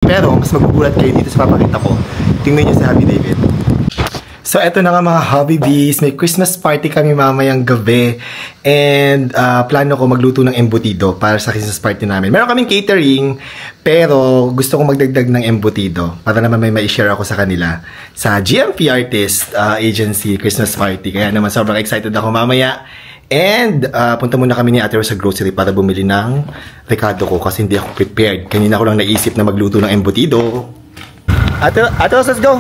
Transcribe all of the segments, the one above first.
Pero mas magugulat kayo dito sa papakita ko. Tingnan nyo si Happy David. So eto na nga mga Hobby Bees, may Christmas party kami mamayang gabi. And plano ko magluto ng embutido para sa Christmas party namin. Meron kaming catering, pero gusto kong magdagdag ng embutido para naman may ma-share ako sa kanila sa GMP Artist Agency Christmas Party. Kaya naman sobrang excited ako mamaya. And punta muna kami ni Ate Rose sa grocery para bumili ng recado ko kasi hindi ako prepared. Kanina ko lang naisip na magluto ng embutido. Ate Rose, let's go!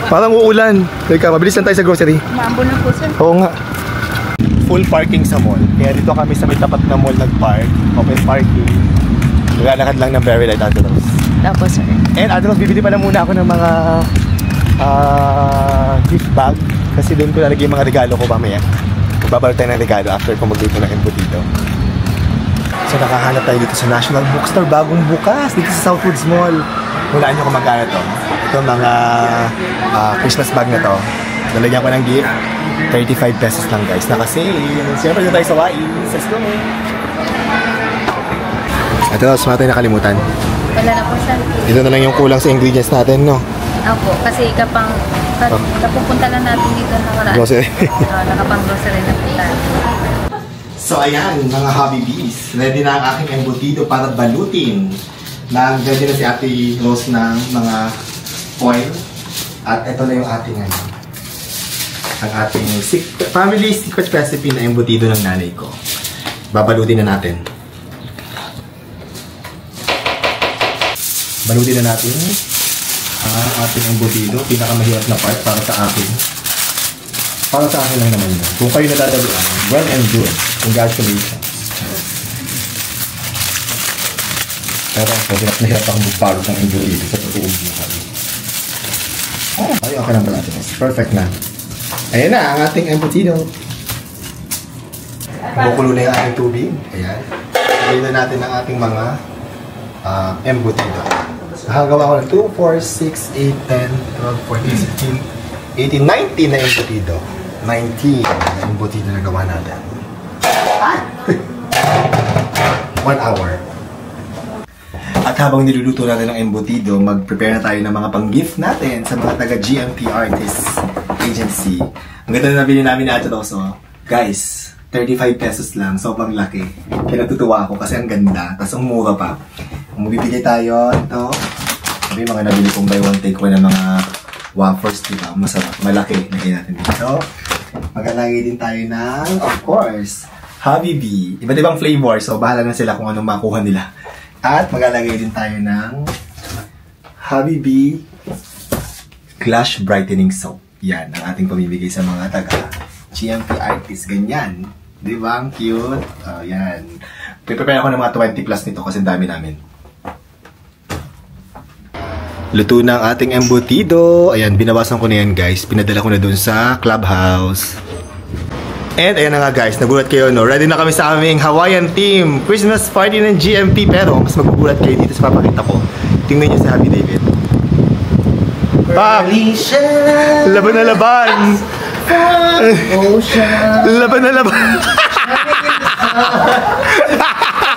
Parang uulan. Teka, mabilis lang tayo sa grocery. Maambon na po, sir. Oo nga. Full parking sa mall. Kaya dito kami sa may tapat na mall nag-park. Open parking. Naglalakad lang ng very light, Ate Rose. Tapos, sir. And Ate Rose, bibili pa na muna ako ng mga gift bag. Kasi doon ko nalagay yung mga regalo ko mamaya. Magbabalot tayo ng regalo after ko magluto ng embutido. So nakahanap tayo dito sa National Bookstore. Bagong bukas dito sa Southwoods Mall. Hulaan nyo kung magkano to. Ito mga Christmas bag na to. Nalagyan ko ng gift. 35 pesos lang guys. Naka-sale. Siyempre dito tayo sa Wais. Let's go. Ito, sumama tayo nakalimutan. Wala na po, sir. Ito na lang yung kulang sa ingredients natin, no? Opo, kasi kapupunta lang natin dito na wala. Grocery. Nakapang grocery na punta. So ayan, mga Hobby Bees. Ready na ang aking embutido para balutin. Nag-ready na si Ate Rose ng mga oil. At ito na yung ating ang ating family secret recipe na embutido ng nanay ko. Babalutin na natin. Balutin na natin ang ating embutido. Pinakamahirap na part para sa akin. Para sa akin lang naman yun. Kung kayo nadadaluan, well and good. Congratulations. Pero ako, hirap na hirap akong magpalot ng embutido sa totoong buhay. Oh, ay, okay lang pala ito. Perfect na. Ayan na, ang ating embutido. Bukulo na yung ating tubig. Ayan. Ayan na natin ang ating mga embutido. Nakagawa ko ng 2, 4, 6, 8, 10, 12, 14, 15, 18, 19 na embutido. 19 na embutido na gawa natin. 1 hour. At habang niluluto natin ng embutido, mag-prepare na tayo ng mga pang-gift natin sa mga taga-GMP Artist Agency. Ang ganda na nabili namin ni Ate Rose. Guys, 35 pesos lang. Sobrang laki. Kaya natutuwa ako kasi ang ganda. Tapos ang mura pa. Mabibigay tayo ito. Sabi mga nabili kong buy one take one ng mga wafers, diba? Masarap. Malaki. Lagay natin dito. Maglalagay din tayo ng, of course, Hobby Bee. Iba't ibang flavor. So, bahala na sila kung anong makuha nila. At maglalagay din tayo ng Hobby Bee Clash Brightening Soap. Yan, ang ating pamibigay sa mga taga-GMP Artist. Ganyan. Diba? Ang cute. Yan. Prepare ako ng mga 20 plus nito kasi dami namin. Luto na ang ating embutido. Ayan, binawasan ko na yan guys. Pinadala ko na dun sa clubhouse. And ayan na nga guys, nagulat kayo no. Ready na kami sa aming Hawaiian team Christmas party ng GMP. Pero mas magugulat kayo dito sa papakita ko. Tingnan nyo si Happy David. Bam! Laban na laban! Laban na laban!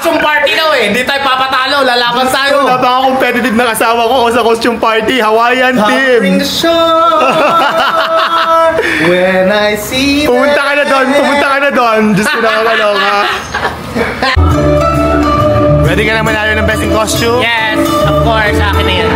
Costume party daw eh, hindi tayo papatalo, lalaban tayo. Napaka-competitive ng asawa ko sa costume party, Hawaiian team. Bring the show. When I see pumunta ka na doon. Diyos ko nakakaloka. Ready ka na manalo ng best in costume? Yes, of course, akin na yan.